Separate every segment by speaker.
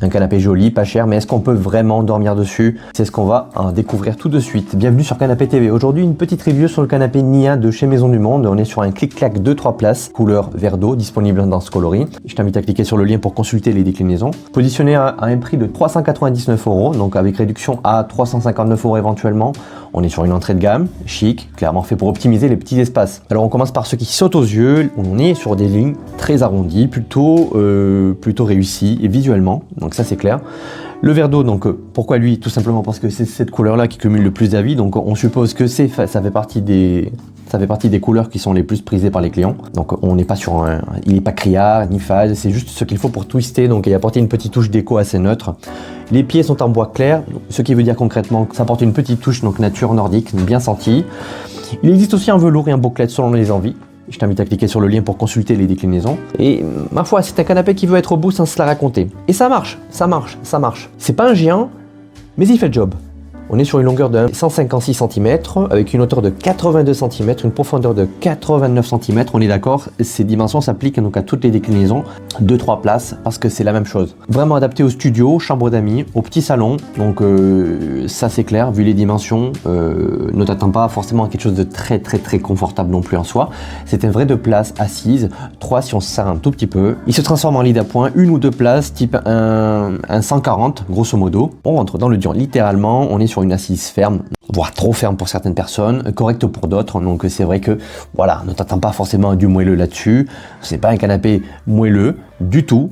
Speaker 1: Un canapé joli, pas cher, mais est-ce qu'on peut vraiment dormir dessus? C'est ce qu'on va en découvrir tout de suite. Bienvenue sur Canapé TV. Aujourd'hui, une petite review sur le canapé Nia de chez Maison du Monde. On est sur un clic-clac 2-3 places, couleur vert d'eau, disponible dans ce coloris. Je t'invite à cliquer sur le lien pour consulter les déclinaisons. Positionné à un prix de 399 €, donc avec réduction à 359 € éventuellement. On est sur une entrée de gamme, chic, clairement fait pour optimiser les petits espaces. Alors on commence par ce qui saute aux yeux. On est sur des lignes très arrondies, plutôt réussies et visuellement. Donc ça c'est clair. Le verre d'eau, donc pourquoi lui? Tout simplement parce que c'est cette couleur-là qui cumule le plus d'avis. Donc on suppose que ça fait partie des couleurs qui sont les plus prisées par les clients. Donc on n'est pas sur il n'est pas criard ni fade, c'est juste ce qu'il faut pour twister. Donc et apporter une petite touche déco assez neutre. Les pieds sont en bois clair, ce qui veut dire concrètement que ça apporte une petite touche donc nature nordique, bien sentie. Il existe aussi un velours et un boclette selon les envies. Je t'invite à cliquer sur le lien pour consulter les déclinaisons. Et ma foi, c'est un canapé qui veut être beau sans se la raconter. Et ça marche, ça marche, ça marche. C'est pas un géant, mais il fait le job. On est sur une longueur de 156 cm, avec une hauteur de 82 cm, une profondeur de 89 cm. On est d'accord, ces dimensions s'appliquent donc à toutes les déclinaisons, 2-3 places, parce que c'est la même chose. Vraiment adapté au studio, chambre d'amis, au petit salon. Donc ça c'est clair, vu les dimensions, ne t'attends pas forcément à quelque chose de très confortable non plus en soi. C'est un vrai 2 places assise, 3 si on se serre un tout petit peu. Il se transforme en lit d'appoint, 1 ou 2 places, type un 140, grosso modo. On rentre dans le dur, littéralement, on est sur une assise ferme, voire trop ferme pour certaines personnes, correcte pour d'autres. Donc c'est vrai que voilà, ne t'attends pas forcément à du moelleux là-dessus. C'est pas un canapé moelleux du tout.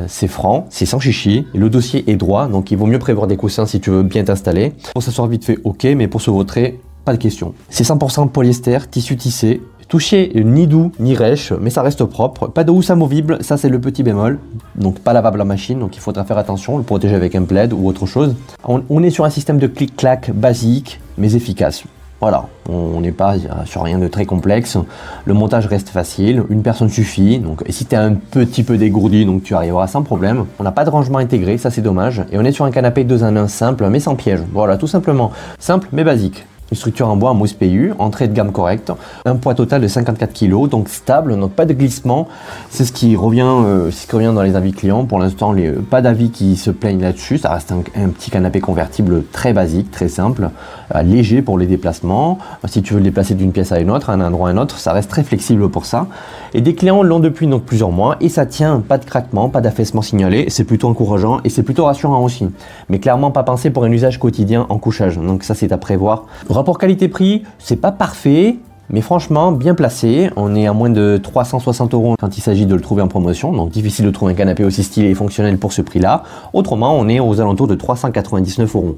Speaker 1: C'est franc, c'est sans chichi, le dossier est droit, donc il vaut mieux prévoir des coussins si tu veux bien t'installer. Pour s'asseoir vite fait, ok, mais pour se vautrer, pas de question. C'est 100% polyester, tissu tissé, touché ni doux ni rêche, mais ça reste propre. Pas de housse amovible, ça c'est le petit bémol. Donc pas lavable en machine, donc il faudra faire attention, le protéger avec un plaid ou autre chose. On est sur un système de clic-clac basique, mais efficace. Voilà, on n'est pas sur rien de très complexe. Le montage reste facile, une personne suffit. Donc, et si tu es un petit peu dégourdi, donc tu arriveras sans problème. On n'a pas de rangement intégré, ça c'est dommage. Et on est sur un canapé 2 en 1 simple, mais sans piège. Voilà, tout simplement. Simple, mais basique. Une structure en bois en mousse PU, entrée de gamme correcte, un poids total de 54 kg, donc stable, donc pas de glissement. C'est ce qui revient dans les avis clients. Pour l'instant, pas d'avis qui se plaignent là-dessus. Ça reste un petit canapé convertible très basique, très simple, léger pour les déplacements. Si tu veux le déplacer d'une pièce à une autre, un endroit à un autre, ça reste très flexible pour ça. Et des clients l'ont depuis donc plusieurs mois et ça tient, pas de craquement, pas d'affaissement signalé. C'est plutôt encourageant et c'est plutôt rassurant aussi. Mais clairement pas pensé pour un usage quotidien en couchage. Donc ça c'est à prévoir. Rapport qualité-prix, c'est pas parfait, mais franchement bien placé. On est à moins de 360 € quand il s'agit de le trouver en promotion, donc difficile de trouver un canapé aussi stylé et fonctionnel pour ce prix-là. Autrement, on est aux alentours de 399 €,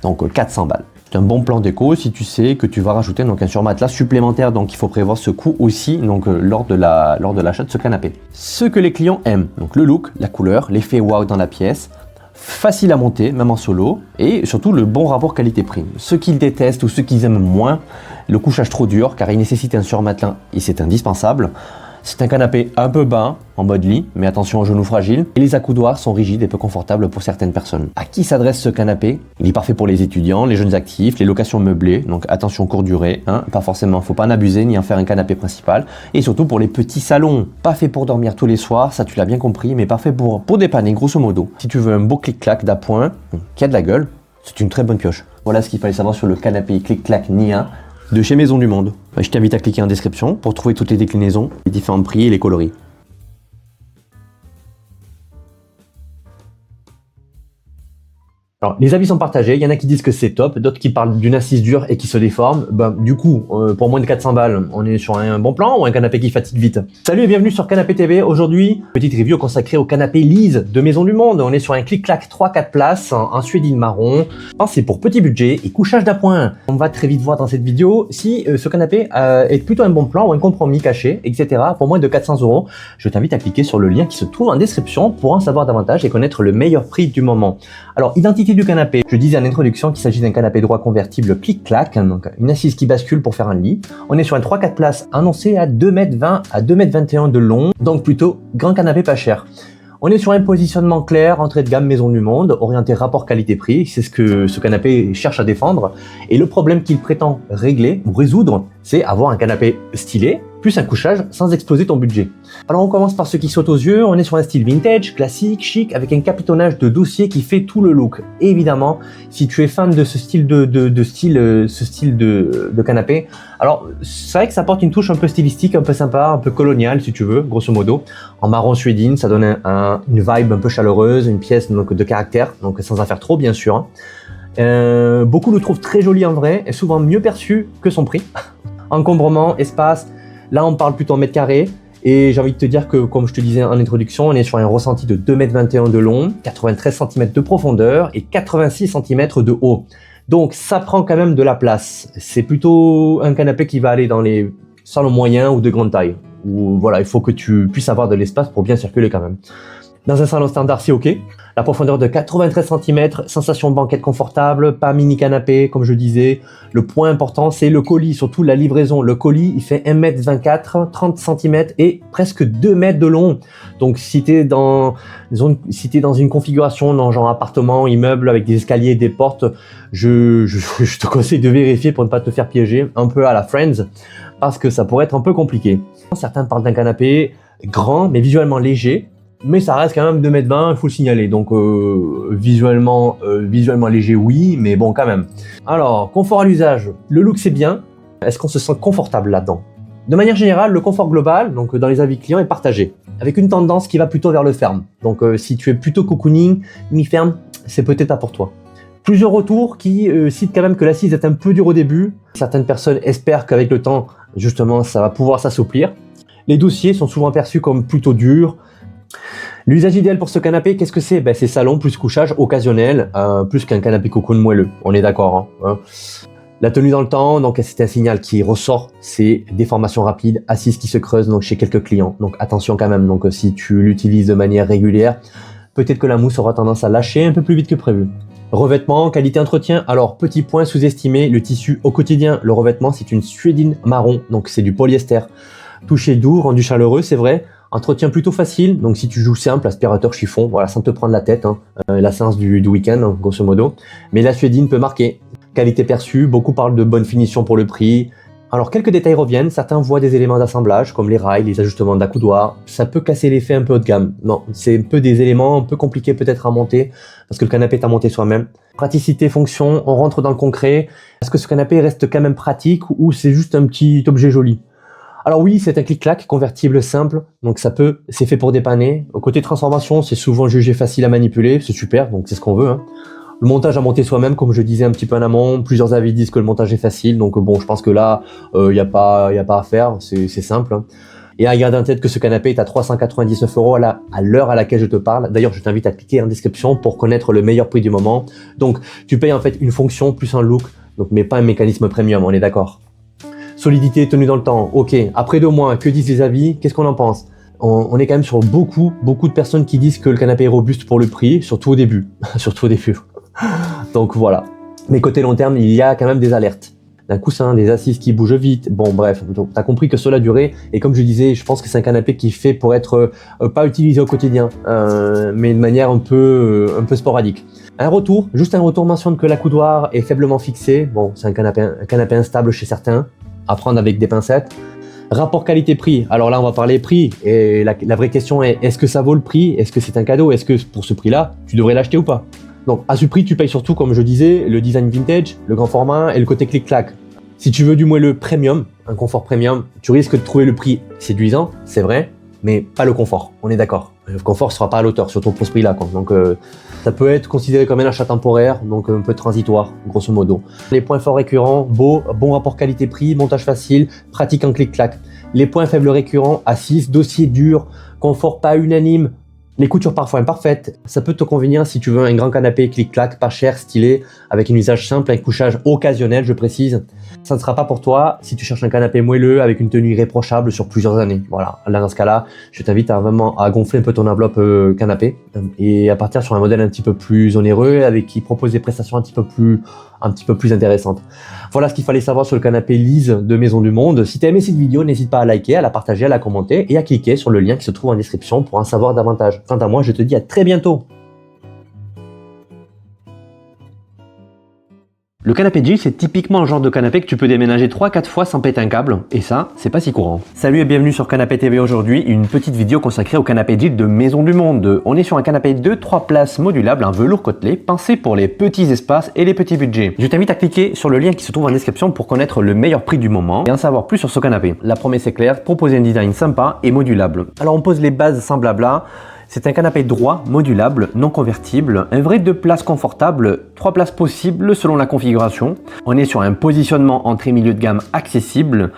Speaker 1: donc 400 balles. C'est un bon plan déco si tu sais que tu vas rajouter donc un surmatelas supplémentaire, donc il faut prévoir ce coût aussi donc lors de l'achat de ce canapé. Ce que les clients aiment, donc le look, la couleur, l'effet wow dans la pièce. Facile à monter, même en solo, et surtout le bon rapport qualité-prix. Ceux qu'ils détestent ou ceux qu'ils aiment moins, le couchage trop dur, car il nécessite un surmatelas et c'est indispensable. C'est un canapé un peu bas, en mode lit, mais attention aux genoux fragiles. Et les accoudoirs sont rigides et peu confortables pour certaines personnes. À qui s'adresse ce canapé? Il est parfait pour les étudiants, les jeunes actifs, les locations meublées, donc attention courte durée, pas forcément, faut pas en abuser ni en faire un canapé principal. Et surtout pour les petits salons, pas fait pour dormir tous les soirs, ça tu l'as bien compris, mais parfait pour dépanner grosso modo. Si tu veux un beau clic-clac d'appoint, qui a de la gueule, c'est une très bonne pioche. Voilà ce qu'il fallait savoir sur le canapé clic-clac Nia de chez Maison du Monde. Je t'invite à cliquer en description pour trouver toutes les déclinaisons, les différents prix et les coloris. Alors, les avis sont partagés, il y en a qui disent que c'est top, d'autres qui parlent d'une assise dure et qui se déforme. Du coup, pour moins de 400 balles, on est sur un bon plan ou un canapé qui fatigue vite? Salut et bienvenue sur Canapé TV. Aujourd'hui, petite review consacrée au canapé Lise de Maison du Monde. On est sur un clic-clac 3-4 places, en suédine marron. Pensé pour petit budget et couchage d'appoint. On va très vite voir dans cette vidéo si ce canapé est plutôt un bon plan ou un compromis caché, etc. pour moins de 400 €. Je t'invite à cliquer sur le lien qui se trouve en description pour en savoir davantage et connaître le meilleur prix du moment. Alors, identité du canapé. Je disais en introduction qu'il s'agit d'un canapé droit convertible clic-clac, donc une assise qui bascule pour faire un lit. On est sur un 3-4 places annoncé à 2,20 m à 2,21 m de long, donc plutôt grand canapé pas cher. On est sur un positionnement clair, entrée de gamme Maison du Monde, orienté rapport qualité-prix, c'est ce que ce canapé cherche à défendre. Et le problème qu'il prétend régler ou résoudre, c'est avoir un canapé stylé, plus un couchage sans exploser ton budget. Alors on commence par ce qui saute aux yeux, on est sur un style vintage, classique, chic, avec un capitonnage de dossier qui fait tout le look. Et évidemment, si tu es fan de ce style de canapé, alors c'est vrai que ça apporte une touche un peu stylistique, un peu sympa, un peu coloniale si tu veux, grosso modo. En marron suédine, ça donne une vibe un peu chaleureuse, une pièce donc, de caractère, donc sans en faire trop bien sûr. Beaucoup le trouvent très joli en vrai, et souvent mieux perçu que son prix. Encombrement, espace, là on parle plutôt en mètres carrés. Et j'ai envie de te dire que, comme je te disais en introduction, on est sur un ressenti de 2,21 m de long, 93 cm de profondeur et 86 cm de haut. Donc ça prend quand même de la place. C'est plutôt un canapé qui va aller dans les salons moyens ou de grande taille. Où voilà, il faut que tu puisses avoir de l'espace pour bien circuler quand même. Dans un salon standard, c'est ok. La profondeur de 93 cm, sensation banquette confortable, pas mini canapé, comme je disais. Le point important, c'est le colis, surtout la livraison. Le colis, il fait 1,24 m, 30 cm et presque 2 mètres de long. Donc, si t'es dans une configuration dans genre appartement, immeuble, avec des escaliers, des portes, je te conseille de vérifier pour ne pas te faire piéger, un peu à la Friends, parce que ça pourrait être un peu compliqué. Certains parlent d'un canapé grand, mais visuellement léger. Mais ça reste quand même 2,20 m, il faut le signaler. Donc visuellement léger, oui, mais bon quand même. Alors, confort à l'usage, le look c'est bien. Est-ce qu'on se sent confortable là-dedans? De manière générale, le confort global, donc dans les avis clients, est partagé, avec une tendance qui va plutôt vers le ferme. Donc si tu es plutôt cocooning, mi-ferme, c'est peut-être pas pour toi. Plusieurs retours qui citent quand même que l'assise est un peu dure au début. Certaines personnes espèrent qu'avec le temps, justement, ça va pouvoir s'assouplir. Les dossiers sont souvent perçus comme plutôt durs. L'usage idéal pour ce canapé, qu'est-ce que c'est? C'est salon plus couchage occasionnel, plus qu'un canapé cocoon moelleux, on est d'accord. Hein. La tenue dans le temps, donc c'est un signal qui ressort, c'est déformation rapide, assise qui se creuse donc chez quelques clients. Donc attention quand même, donc si tu l'utilises de manière régulière, peut-être que la mousse aura tendance à lâcher un peu plus vite que prévu. Revêtement, qualité entretien, alors petit point sous-estimé, le tissu au quotidien, le revêtement c'est une suédine marron, donc c'est du polyester. Touché doux, rendu chaleureux, c'est vrai. Entretien plutôt facile, donc si tu joues simple, aspirateur chiffon, voilà, sans te prendre la tête, la séance du week-end, hein, grosso modo. Mais la suédine peut marquer. Qualité perçue, beaucoup parlent de bonne finition pour le prix. Alors quelques détails reviennent, certains voient des éléments d'assemblage, comme les rails, les ajustements d'accoudoir. Ça peut casser l'effet un peu haut de gamme. Non, c'est un peu des éléments un peu compliqués peut-être à monter, parce que le canapé est à monter soi-même. Praticité, fonction, on rentre dans le concret. Est-ce que ce canapé reste quand même pratique, ou c'est juste un petit objet joli? Alors oui, c'est un clic-clac convertible simple, donc c'est fait pour dépanner. Au côté transformation, c'est souvent jugé facile à manipuler, c'est super, donc c'est ce qu'on veut. Hein. Le montage à monter soi-même, comme je disais un petit peu en amont, plusieurs avis disent que le montage est facile, donc bon, je pense que là, y a pas à faire, c'est simple. Hein. Et à garder en tête que ce canapé est à 399 € à l'heure à laquelle je te parle. D'ailleurs, je t'invite à cliquer en description pour connaître le meilleur prix du moment. Donc, tu payes en fait une fonction plus un look, donc mais pas un mécanisme premium, on est d'accord. Solidité, tenue dans le temps, ok. Après 2 mois, que disent les avis? Qu'est-ce qu'on en pense? On est quand même sur beaucoup de personnes qui disent que le canapé est robuste pour le prix, surtout au début. Surtout au début. Donc voilà. Mais côté long terme, il y a quand même des alertes. D'un coussin, des assises qui bougent vite. Bon bref, tu as compris que cela durait. Et comme je disais, je pense que c'est un canapé qui est fait pour être pas utilisé au quotidien, mais de manière un peu sporadique. Juste un retour mentionne que l'accoudoir est faiblement fixé. Bon, c'est un canapé instable chez certains. À prendre avec des pincettes. Rapport qualité-prix, alors là on va parler prix, et la vraie question est ce que ça vaut le prix? Est-ce que c'est un cadeau? Est-ce que pour ce prix-là, tu devrais l'acheter ou pas? Donc à ce prix, tu payes surtout, comme je disais, le design vintage, le grand format et le côté clic-clac. Si tu veux du moelleux premium, un confort premium, tu risques de trouver le prix séduisant, c'est vrai, mais pas le confort, on est d'accord. Le confort ne sera pas à l'auteur, surtout pour ce prix-là. Donc ça peut être considéré comme un achat temporaire, donc un peu transitoire, grosso modo. Les points forts récurrents, bon rapport qualité-prix, montage facile, pratique en clic-clac. Les points faibles récurrents, assise, dossier dur, confort pas unanime, les coutures parfois imparfaites. Ça peut te convenir si tu veux un grand canapé clic-clac, pas cher, stylé, avec un usage simple, un couchage occasionnel, je précise. Ça ne sera pas pour toi si tu cherches un canapé moelleux avec une tenue irréprochable sur plusieurs années. Voilà, là dans ce cas-là, je t'invite à vraiment à gonfler un peu ton enveloppe canapé et à partir sur un modèle un petit peu plus onéreux avec qui propose des prestations un petit peu plus intéressantes. Voilà ce qu'il fallait savoir sur le canapé Lise de Maison du Monde. Si tu as aimé cette vidéo, n'hésite pas à liker, à la partager, à la commenter et à cliquer sur le lien qui se trouve en description pour en savoir davantage. Quant à moi, je te dis à très bientôt. Le canapé Jill, c'est typiquement le genre de canapé que tu peux déménager 3-4 fois sans péter un câble, et ça, c'est pas si courant. Salut et bienvenue sur Canapé TV aujourd'hui, une petite vidéo consacrée au canapé Jill de Maison du Monde. On est sur un canapé de 3 places modulable, un velours côtelé, pensé pour les petits espaces et les petits budgets. Je t'invite à cliquer sur le lien qui se trouve en description pour connaître le meilleur prix du moment et en savoir plus sur ce canapé. La promesse est claire, proposer un design sympa et modulable. Alors on pose les bases sans blabla. C'est un canapé droit, modulable, non convertible, un vrai 2 places confortable, 3 places possibles selon la configuration. On est sur un positionnement entrée-milieu de gamme accessible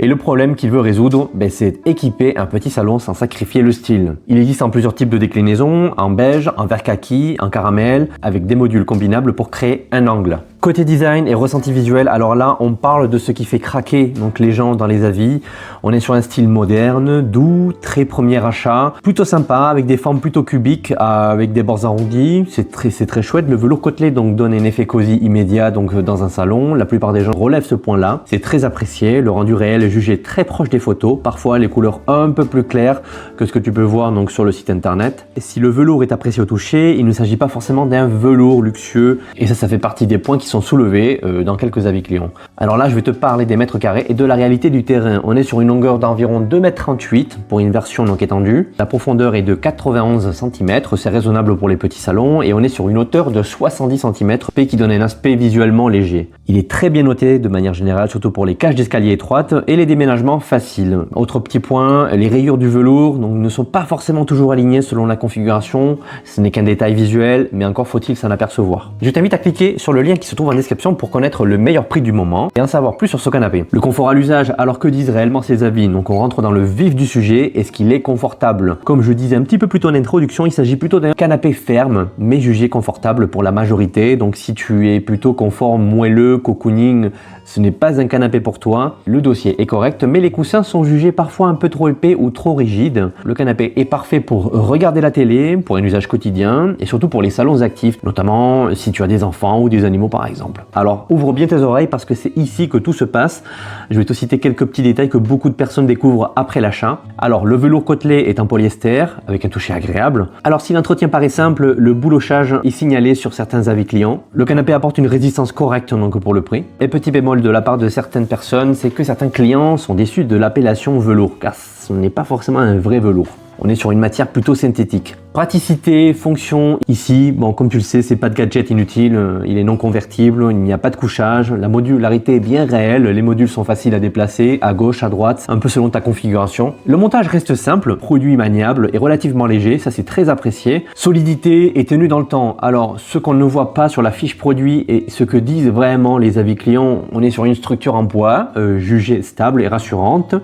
Speaker 1: et le problème qu'il veut résoudre, c'est équiper un petit salon sans sacrifier le style. Il existe en plusieurs types de déclinaisons, en beige, en vert kaki, en caramel, avec des modules combinables pour créer un angle. Côté design et ressenti visuel, alors là on parle de ce qui fait craquer donc les gens dans les avis. On est sur un style moderne, doux, très premier achat, plutôt sympa avec des formes plutôt cubiques avec des bords arrondis. C'est très chouette. Le velours côtelé donc donne un effet cosy immédiat donc dans un salon. La plupart des gens relèvent ce point-là. C'est très apprécié. Le rendu réel est jugé très proche des photos. Parfois les couleurs un peu plus claires que ce que tu peux voir donc sur le site internet. Et si le velours est apprécié au toucher, il ne s'agit pas forcément d'un velours luxueux. Et ça fait partie des points qui sont soulevés dans quelques avis clients. Alors là, je vais te parler des mètres carrés et de la réalité du terrain. On est sur une longueur d'environ 2,38 m pour une version donc étendue. La profondeur est de 91 cm, c'est raisonnable pour les petits salons et on est sur une hauteur de 70 cm qui donne un aspect visuellement léger. Il est très bien noté de manière générale, surtout pour les cages d'escalier étroites et les déménagements faciles. Autre petit point, les rayures du velours donc, ne sont pas forcément toujours alignées selon la configuration. Ce n'est qu'un détail visuel, mais encore faut-il s'en apercevoir. Je t'invite à cliquer sur le lien qui se trouve en description pour connaître le meilleur prix du moment et en savoir plus sur ce canapé. Le confort à l'usage, alors que disent réellement ces avis? Donc on rentre dans le vif du sujet. Est-ce qu'il est confortable? Comme je disais un petit peu plus tôt en introduction, il s'agit plutôt d'un canapé ferme mais jugé confortable pour la majorité. Donc si tu es plutôt confort moelleux, cocooning, ce n'est pas un canapé pour toi. Le dossier est correct mais les coussins sont jugés parfois un peu trop épais ou trop rigides. Le canapé est parfait pour regarder la télé, pour un usage quotidien et surtout pour les salons actifs, notamment si tu as des enfants ou des animaux par exemple. Alors ouvre bien tes oreilles parce que c'est ici que tout se passe. Je vais te citer quelques petits détails que beaucoup de personnes découvrent après l'achat. Alors le velours côtelé est en polyester avec un toucher agréable. Alors si l'entretien paraît simple, le boulochage est signalé sur certains avis clients. Le canapé apporte une résistance correcte donc pour le prix. Et petit bémol de la part de certaines personnes, c'est que certains clients sont déçus de l'appellation velours car ce n'est pas forcément un vrai velours. On est sur une matière plutôt synthétique. Praticité, fonction, ici, comme tu le sais, c'est pas de gadget inutile, il est non convertible, il n'y a pas de couchage, la modularité est bien réelle, les modules sont faciles à déplacer, à gauche, à droite, un peu selon ta configuration. Le montage reste simple, produit maniable et relativement léger, ça c'est très apprécié. Solidité et tenue dans le temps. Alors, ce qu'on ne voit pas sur la fiche produit et ce que disent vraiment les avis clients, on est sur une structure en bois, jugée stable et rassurante.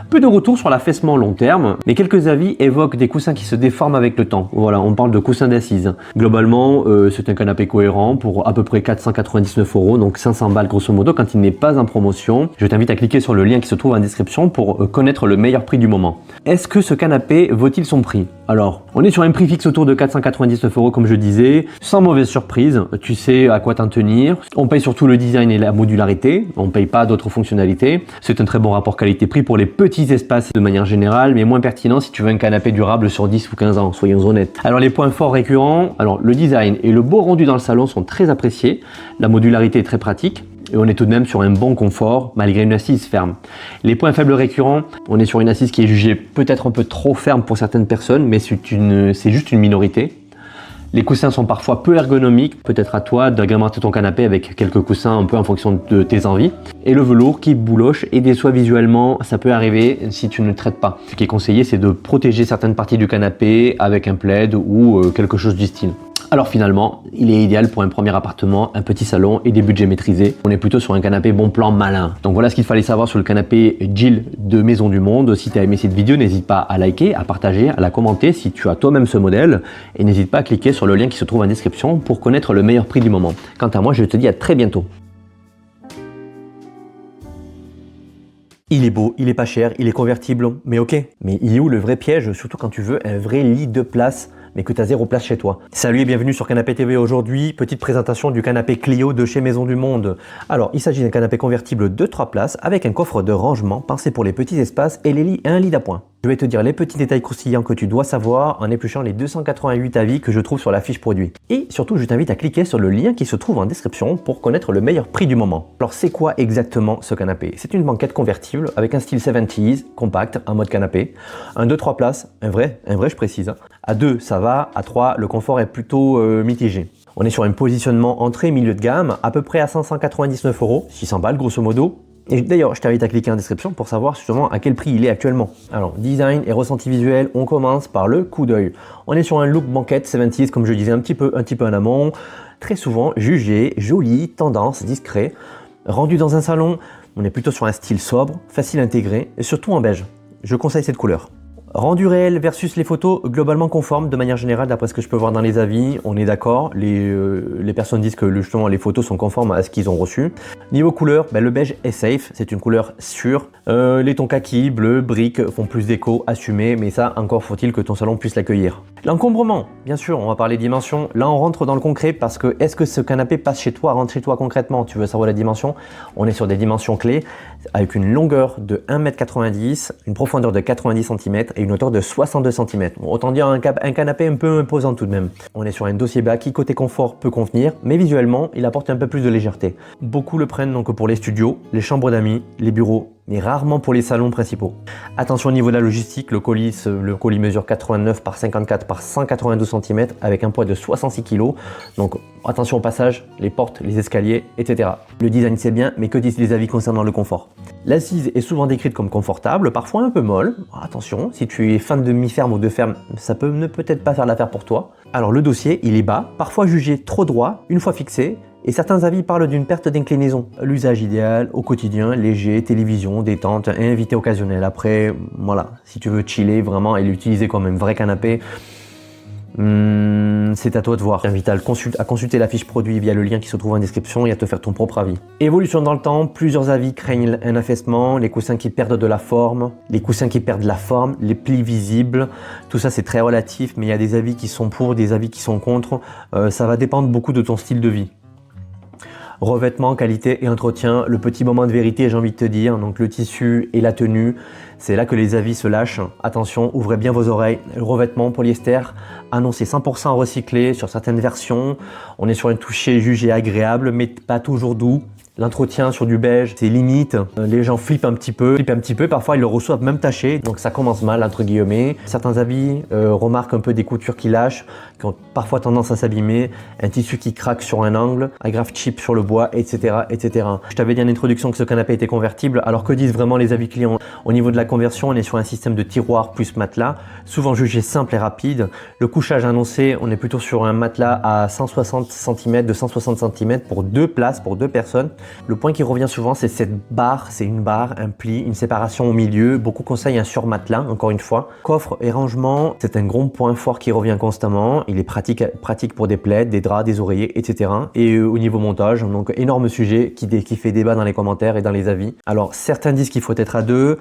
Speaker 1: Peu de retour sur l'affaissement long terme, mais quelques avis évoquent des coussins qui se déforment avec le temps. Voilà, on parle de coussins d'assises. Globalement, c'est un canapé cohérent pour à peu près 499 €, donc 500 balles grosso modo quand il n'est pas en promotion. Je t'invite à cliquer sur le lien qui se trouve en description pour connaître le meilleur prix du moment. Est-ce que ce canapé vaut-il son prix? Alors, on est sur un prix fixe autour de 499 € comme je disais, sans mauvaise surprise, tu sais à quoi t'en tenir. On paye surtout le design et la modularité, on ne paye pas d'autres fonctionnalités. C'est un très bon rapport qualité-prix pour les petits espaces de manière générale, mais moins pertinent si tu veux un canapé durable sur 10 ou 15 ans, soyons honnêtes. Alors les points forts récurrents, alors le design et le beau rendu dans le salon sont très appréciés, la modularité est très pratique. Et on est tout de même sur un bon confort malgré une assise ferme. Les points faibles récurrents, on est sur une assise qui est jugée peut-être un peu trop ferme pour certaines personnes, mais c'est juste une minorité. Les coussins sont parfois peu ergonomiques, peut-être à toi d'agrémenter ton canapé avec quelques coussins un peu en fonction de tes envies. Et le velours qui bouloche et déçoit visuellement, ça peut arriver si tu ne le traites pas. Ce qui est conseillé, c'est de protéger certaines parties du canapé avec un plaid ou quelque chose du style. Alors finalement, il est idéal pour un premier appartement, un petit salon et des budgets maîtrisés. On est plutôt sur un canapé bon plan malin. Donc voilà ce qu'il fallait savoir sur le canapé Jill de Maison du Monde. Si tu as aimé cette vidéo, n'hésite pas à liker, à partager, à la commenter si tu as toi-même ce modèle. Et n'hésite pas à cliquer sur le lien qui se trouve en description pour connaître le meilleur prix du moment. Quant à moi, je te dis à très bientôt. Il est beau, il est pas cher, il est convertible, mais ok. Mais il est où le vrai piège, surtout quand tu veux un vrai lit de place mais que tu as 0 place chez toi. Salut et bienvenue sur Canapé TV aujourd'hui, petite présentation du canapé Clio de chez Maison du Monde. Alors, il s'agit d'un canapé convertible de 3 places avec un coffre de rangement pensé pour les petits espaces et un lit d'appoint. Je vais te dire les petits détails croustillants que tu dois savoir en épluchant les 288 avis que je trouve sur la fiche produit. Et surtout, je t'invite à cliquer sur le lien qui se trouve en description pour connaître le meilleur prix du moment. Alors, c'est quoi exactement ce canapé? C'est une banquette convertible avec un style 70s, compact, en mode canapé. Un 2-3 places, un vrai je précise. À 2, ça va. À 3, le confort est plutôt mitigé. On est sur un positionnement entrée milieu de gamme, à peu près à 599 €, 600 balles grosso modo. Et d'ailleurs, je t'invite à cliquer en description pour savoir justement à quel prix il est actuellement. Alors, design et ressenti visuel, on commence par le coup d'œil. On est sur un look banquette 70s, comme je disais un petit peu en amont, très souvent jugé, joli, tendance, discret. Rendu dans un salon, on est plutôt sur un style sobre, facile à intégrer et surtout en beige. Je conseille cette couleur. Rendu réel versus les photos, globalement conforme de manière générale d'après ce que je peux voir dans les avis, on est d'accord, les personnes disent que justement les photos sont conformes à ce qu'ils ont reçu. Niveau couleur, le beige est safe, c'est une couleur sûre. Les tons kaki, bleu, brique font plus d'écho, assumé, mais ça encore faut-il que ton salon puisse l'accueillir. L'encombrement, bien sûr, on va parler dimensions. Là on rentre dans le concret parce que est-ce que ce canapé passe chez toi, rentre chez toi concrètement? Tu veux savoir la dimension? On est sur des dimensions clés avec une longueur de 1,90 m, une profondeur de 90 cm et une hauteur de 62 cm. Bon, autant dire un canapé un peu imposant tout de même. On est sur un dossier bas qui côté confort peut convenir, mais visuellement il apporte un peu plus de légèreté. Beaucoup le prennent donc pour les studios, les chambres d'amis, les bureaux, mais rarement pour les salons principaux. Attention au niveau de la logistique, le colis mesure 89 par 54 par 192 cm avec un poids de 66 kg. Donc attention au passage, les portes, les escaliers, etc. Le design c'est bien, mais que disent les avis concernant le confort? L'assise est souvent décrite comme confortable, parfois un peu molle. Attention, si tu es fan de mi-ferme ou de ferme, ça peut ne peut-être pas faire l'affaire pour toi. Alors le dossier, il est bas, parfois jugé trop droit, une fois fixé, et certains avis parlent d'une perte d'inclinaison. L'usage idéal au quotidien, léger, télévision, détente et invité occasionnel. Après, voilà, si tu veux chiller vraiment et l'utiliser comme un vrai canapé, c'est à toi de voir. Je t'invite à consulter la fiche produit via le lien qui se trouve en description et à te faire ton propre avis. Évolution dans le temps, plusieurs avis craignent un affaissement, les coussins qui perdent de la forme, les plis visibles, tout ça c'est très relatif, mais il y a des avis qui sont pour, des avis qui sont contre, ça va dépendre beaucoup de ton style de vie. Revêtement, qualité et entretien, le petit moment de vérité, j'ai envie de te dire, donc le tissu et la tenue, c'est là que les avis se lâchent. Attention, ouvrez bien vos oreilles. Le revêtement polyester annoncé 100% recyclé sur certaines versions. On est sur un toucher jugé agréable, mais pas toujours doux. L'entretien sur du beige, c'est limite. Les gens flippent un petit peu. Parfois ils le reçoivent même taché. Donc ça commence mal, entre guillemets. Certains avis remarquent un peu des coutures qui lâchent, qui ont parfois tendance à s'abîmer. Un tissu qui craque sur un angle, agrafe cheap sur le bois, etc., etc. Je t'avais dit en introduction que ce canapé était convertible. Alors que disent vraiment les avis clients? Au niveau de la conversion, on est sur un système de tiroir plus matelas, souvent jugé simple et rapide. Le couchage annoncé, on est plutôt sur un matelas à 160 cm, de 160 cm pour 2 places, pour 2 personnes. Le point qui revient souvent, c'est cette barre, c'est une barre, un pli, une séparation au milieu. Beaucoup conseillent un surmatelas, encore une fois. Coffre et rangement, c'est un gros point fort qui revient constamment. Il est pratique pour des plaids, des draps, des oreillers, etc. Et au niveau montage, donc énorme sujet qui fait débat dans les commentaires et dans les avis. Alors certains disent qu'il faut être à 2,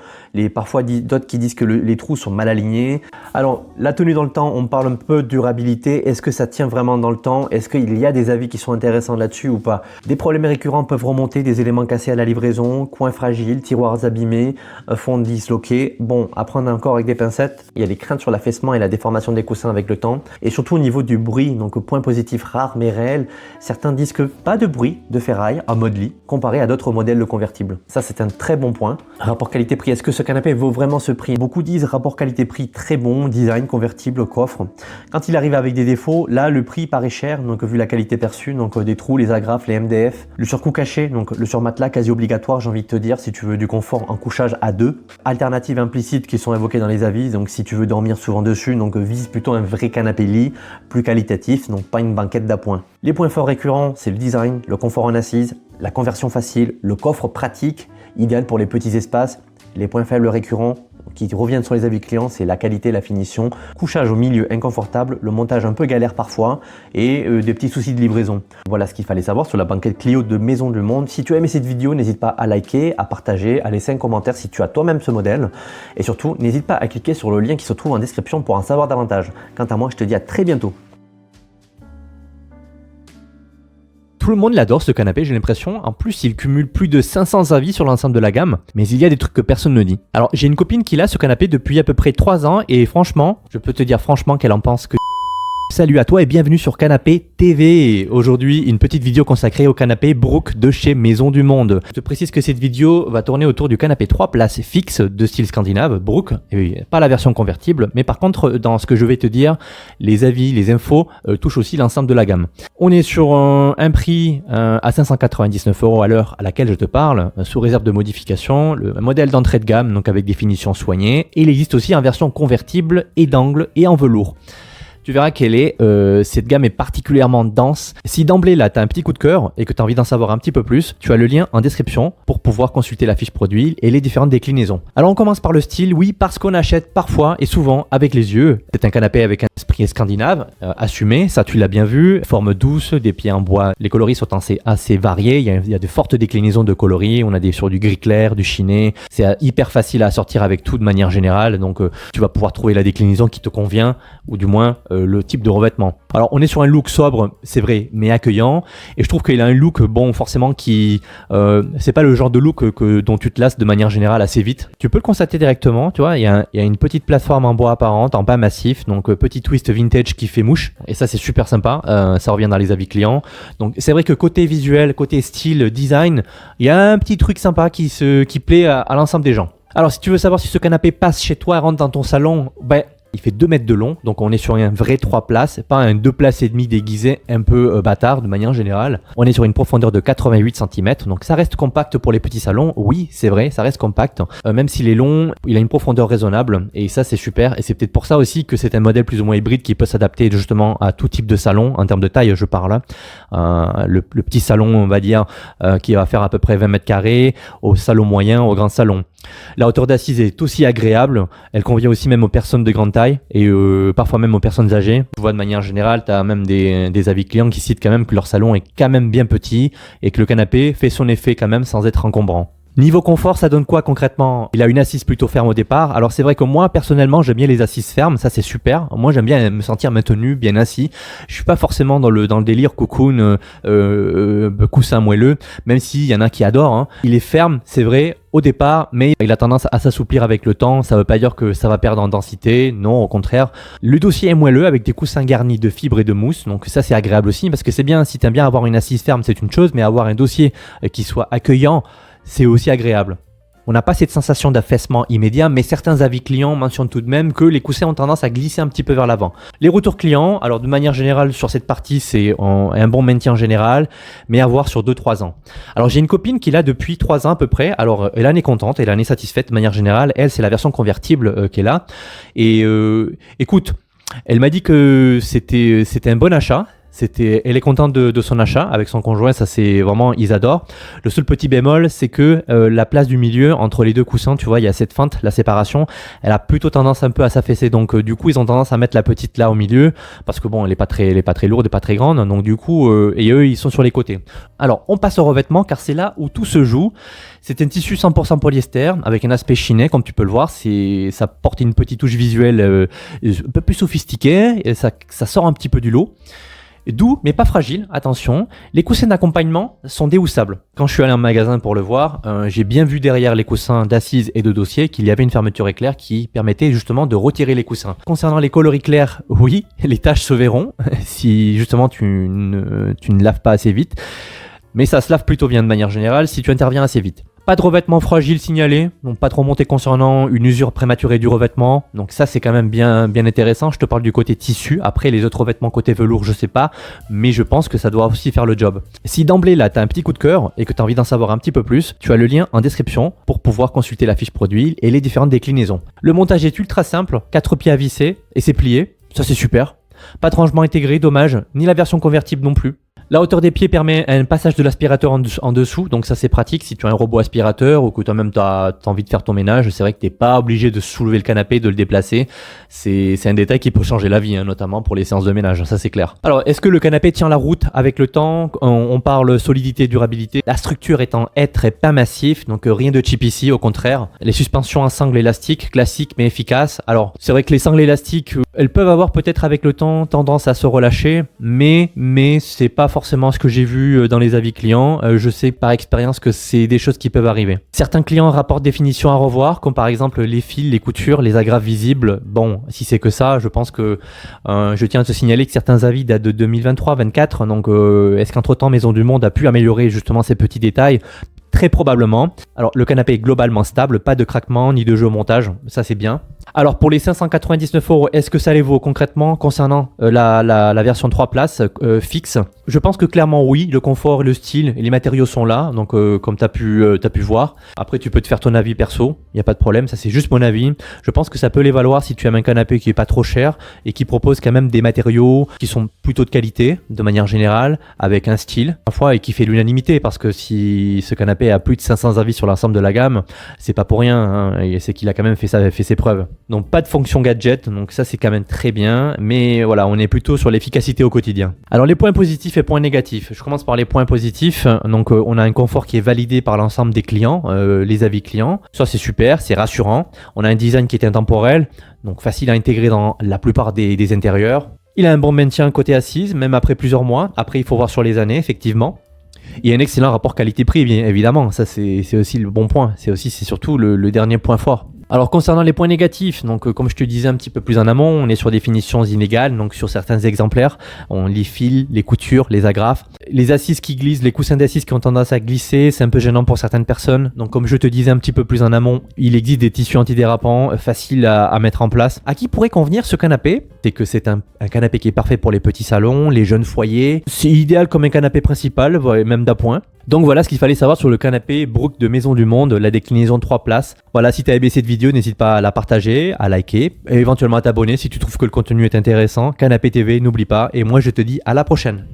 Speaker 1: parfois d'autres qui disent que les trous sont mal alignés. Alors la tenue dans le temps, on parle un peu de durabilité. Est-ce que ça tient vraiment dans le temps? Est-ce qu'il y a des avis qui sont intéressants là-dessus ou pas? Des problèmes récurrents peuvent remonter, des éléments cassés à la livraison, coins fragiles, tiroirs abîmés, fond disloqué. Bon, à prendre encore avec des pincettes. Il y a des craintes sur l'affaissement et la déformation des coussins avec le temps. Et surtout au niveau du bruit, donc point positif rare mais réel, certains disent que pas de bruit de ferraille en mode lit comparé à d'autres modèles de convertibles. Ça c'est un très bon point. Rapport qualité-prix, est-ce que ce canapé vaut vraiment ce prix? Beaucoup disent rapport qualité-prix très bon, design, convertible, coffre. Quand il arrive avec des défauts, là le prix paraît cher, donc vu la qualité perçue, donc des trous, les agrafes, les MDF, le surcoût caché, donc le surmatelas quasi obligatoire, j'ai envie de te dire, si tu veux du confort en couchage à 2. Alternatives implicites qui sont évoquées dans les avis, donc si tu veux dormir souvent dessus, donc vise plutôt un vrai canapé lit, plus qualitatif, donc pas une banquette d'appoint. Les points forts récurrents, c'est le design, le confort en assise, la conversion facile, le coffre pratique, idéal pour les petits espaces. Les points faibles récurrents qui reviennent sur les avis clients, c'est la qualité et la finition. Couchage au milieu inconfortable, le montage un peu galère parfois et des petits soucis de livraison. Voilà ce qu'il fallait savoir sur la banquette Clio de Maison du Monde. Si tu as aimé cette vidéo, n'hésite pas à liker, à partager, à laisser un commentaire si tu as toi-même ce modèle. Et surtout, n'hésite pas à cliquer sur le lien qui se trouve en description pour en savoir davantage. Quant à moi, je te dis à très bientôt.
Speaker 2: Tout le monde l'adore ce canapé, j'ai l'impression. En plus, il cumule plus de 500 avis sur l'ensemble de la gamme, mais il y a des trucs que personne ne dit. Alors, j'ai une copine qui a ce canapé depuis à peu près 3 ans et franchement, je peux te dire franchement qu'elle en pense que... Salut à toi et bienvenue sur Canapé TV. Aujourd'hui, une petite vidéo consacrée au canapé Brook de chez Maison du Monde. Je te précise que cette vidéo va tourner autour du canapé 3 places fixe de style scandinave, Brook, et pas la version convertible, mais par contre, dans ce que je vais te dire, les avis, les infos touchent aussi l'ensemble de la gamme. On est sur un prix à 599 € à l'heure à laquelle je te parle, sous réserve de modification, le modèle d'entrée de gamme, donc avec des finitions soignées, et il existe aussi en version convertible et d'angle et en velours. Tu verras cette gamme est particulièrement dense. Si d'emblée là tu as un petit coup de cœur et que tu as envie d'en savoir un petit peu plus, tu as le lien en description pour pouvoir consulter la fiche produit et les différentes déclinaisons. Alors on commence par le style, oui, parce qu'on achète parfois et souvent avec les yeux. C'est un canapé avec un esprit scandinave, assumé, ça tu l'as bien vu, forme douce, des pieds en bois, les coloris sont assez variés, il y a de fortes déclinaisons de coloris, on a sur du gris clair, du chiné, c'est hyper facile à assortir avec tout de manière générale, donc tu vas pouvoir trouver la déclinaison qui te convient, ou du moins le type de revêtement. Alors on est sur un look sobre, c'est vrai, mais accueillant, et je trouve qu'il a un look, bon, forcément qui c'est pas le genre de look dont tu te lasses de manière générale assez vite. Tu peux le constater directement, tu vois, il y a une petite plateforme en bois apparente, en bas massif, donc petit twist vintage qui fait mouche, et ça c'est super sympa, ça revient dans les avis clients. Donc c'est vrai que côté visuel, côté style, design, il y a un petit truc sympa qui plaît à l'ensemble des gens. Alors si tu veux savoir si ce canapé passe chez toi et rentre dans ton salon, il fait 2 mètres de long, donc on est sur un vrai 3 places, pas un 2 places et demi déguisé un peu bâtard de manière générale. On est sur une profondeur de 88 cm, donc ça reste compact pour les petits salons, oui c'est vrai, ça reste compact, même s'il est long, il a une profondeur raisonnable, et ça c'est super, et c'est peut-être pour ça aussi que c'est un modèle plus ou moins hybride qui peut s'adapter justement à tout type de salon, en termes de taille je parle, le petit salon on va dire, qui va faire à peu près 20 mètres carrés, au salon moyen, au grand salon. La hauteur d'assise est aussi agréable, elle convient aussi même aux personnes de grande taille et parfois même aux personnes âgées. Tu vois, de manière générale, tu as même des avis clients qui citent quand même que leur salon est quand même bien petit et que le canapé fait son effet quand même sans être encombrant. Niveau confort, ça donne quoi concrètement? Il a une assise plutôt ferme au départ. Alors c'est vrai que moi personnellement j'aime bien les assises fermes, ça c'est super. Moi j'aime bien me sentir maintenu, bien assis. Je suis pas forcément dans le délire cocoon, coussin moelleux, même s'il y en a qui adorent, hein. Il est ferme, c'est vrai, au départ, mais il a tendance à s'assouplir avec le temps. Ça veut pas dire que ça va perdre en densité, non, au contraire. Le dossier est moelleux avec des coussins garnis de fibres et de mousse, donc ça c'est agréable aussi parce que c'est bien, si tu aimes bien avoir une assise ferme c'est une chose, mais avoir un dossier qui soit accueillant, c'est aussi agréable. On n'a pas cette sensation d'affaissement immédiat, mais certains avis clients mentionnent tout de même que les coussins ont tendance à glisser un petit peu vers l'avant. Les retours clients, alors de manière générale sur cette partie, c'est un bon maintien général, mais à voir sur 2-3 ans. Alors j'ai une copine qui l'a depuis 3 ans à peu près, alors elle en est contente, elle en est satisfaite de manière générale, elle c'est la version convertible qu'elle a, et écoute, elle m'a dit que c'était un bon achat. Elle est contente de son achat avec son conjoint, ça c'est vraiment, ils adorent. Le seul petit bémol, c'est que la place du milieu entre les deux coussins, tu vois, il y a cette fente, la séparation, elle a plutôt tendance un peu à s'affaisser. Donc du coup, ils ont tendance à mettre la petite là au milieu parce que bon, elle est pas très lourde et pas très grande. Donc du coup, et eux, ils sont sur les côtés. Alors, on passe au revêtement car c'est là où tout se joue. C'est un tissu 100% polyester avec un aspect chiné, comme tu peux le voir. Ça porte une petite touche visuelle un peu plus sophistiquée et ça sort un petit peu du lot. Doux mais pas fragile, attention, les coussins d'accompagnement sont déhoussables. Quand je suis allé en magasin pour le voir, j'ai bien vu derrière les coussins d'assises et de dossier qu'il y avait une fermeture éclair qui permettait justement de retirer les coussins. Concernant les coloris clairs, oui, les taches se verront si justement tu ne laves pas assez vite, mais ça se lave plutôt bien de manière générale si tu interviens assez vite. Pas de revêtement fragile signalé, donc pas trop monté concernant une usure prématurée du revêtement, donc ça c'est quand même bien intéressant. Je te parle du côté tissu, après les autres revêtements côté velours je sais pas, mais je pense que ça doit aussi faire le job. Si d'emblée là tu as un petit coup de cœur et que tu as envie d'en savoir un petit peu plus, tu as le lien en description pour pouvoir consulter la fiche produit et les différentes déclinaisons. Le montage est ultra simple, 4 pieds à visser et c'est plié, ça c'est super. Pas de rangement intégré, dommage, ni la version convertible non plus. La hauteur des pieds permet un passage de l'aspirateur en dessous, donc ça c'est pratique si tu as un robot aspirateur ou que toi-même tu as envie de faire ton ménage. C'est vrai que tu n'es pas obligé de soulever le canapé, de le déplacer. C'est un détail qui peut changer la vie, hein, notamment pour les séances de ménage, ça c'est clair. Alors, est-ce que le canapé tient la route avec le temps? On parle solidité, durabilité. La structure est en hêtre et pas massif, donc rien de cheap ici, au contraire. Les suspensions en sangle élastique, classiques mais efficaces. Alors, c'est vrai que les sangles élastiques, elles peuvent avoir peut-être avec le temps tendance à se relâcher, mais c'est pas forcément ce que j'ai vu dans les avis clients. Je sais par expérience que c'est des choses qui peuvent arriver. Certains clients rapportent des finitions à revoir, comme par exemple les fils, les coutures, les agrafes visibles. Bon, si c'est que ça, je pense que je tiens à te signaler que certains avis datent de 2023-24. Donc, est-ce qu'entre-temps, Maison du Monde a pu améliorer justement ces petits détails ? Très probablement. Alors, le canapé est globalement stable, pas de craquement ni de jeu au montage, ça c'est bien. Alors, pour les 599 €, est-ce que ça les vaut concrètement concernant la version 3 places fixe ? Je pense que clairement oui, le confort, le style et les matériaux sont là, donc comme tu as pu voir. Après, tu peux te faire ton avis perso, il n'y a pas de problème, ça c'est juste mon avis. Je pense que ça peut les valoir si tu aimes un canapé qui est pas trop cher et qui propose quand même des matériaux qui sont plutôt de qualité, de manière générale, avec un style, parfois, et qui fait l'unanimité, parce que si ce canapé a plus de 500 avis sur l'ensemble de la gamme, c'est pas pour rien, hein, et c'est qu'il a quand même fait ses preuves. Donc pas de fonction gadget, donc ça c'est quand même très bien, mais voilà, on est plutôt sur l'efficacité au quotidien. Alors les points positifs et points négatifs. Je commence par les points positifs. Donc on a un confort qui est validé par l'ensemble des clients, les avis clients. Ça c'est super, c'est rassurant. On a un design qui est intemporel, donc facile à intégrer dans la plupart des intérieurs. Il a un bon maintien côté assise, même après plusieurs mois. Après, il faut voir sur les années, effectivement. Il y a un excellent rapport qualité-prix, bien évidemment. Ça, c'est aussi le bon point. C'est surtout le dernier point fort. Alors concernant les points négatifs, donc comme je te disais un petit peu plus en amont, on est sur des finitions inégales, donc sur certains exemplaires, les fils, les coutures, les agrafes, les assises qui glissent, les coussins d'assises qui ont tendance à glisser, c'est un peu gênant pour certaines personnes. Donc comme je te disais un petit peu plus en amont, il existe des tissus antidérapants faciles à mettre en place. À qui pourrait convenir ce canapé ? C'est que c'est un canapé qui est parfait pour les petits salons, les jeunes foyers. C'est idéal comme un canapé principal, même d'appoint. Donc voilà ce qu'il fallait savoir sur le canapé Brook de Maison du Monde, la déclinaison 3 places. Voilà, si tu as aimé cette vidéo, n'hésite pas à la partager, à liker et éventuellement à t'abonner si tu trouves que le contenu est intéressant. Canapé TV, n'oublie pas. Et moi je te dis à la prochaine.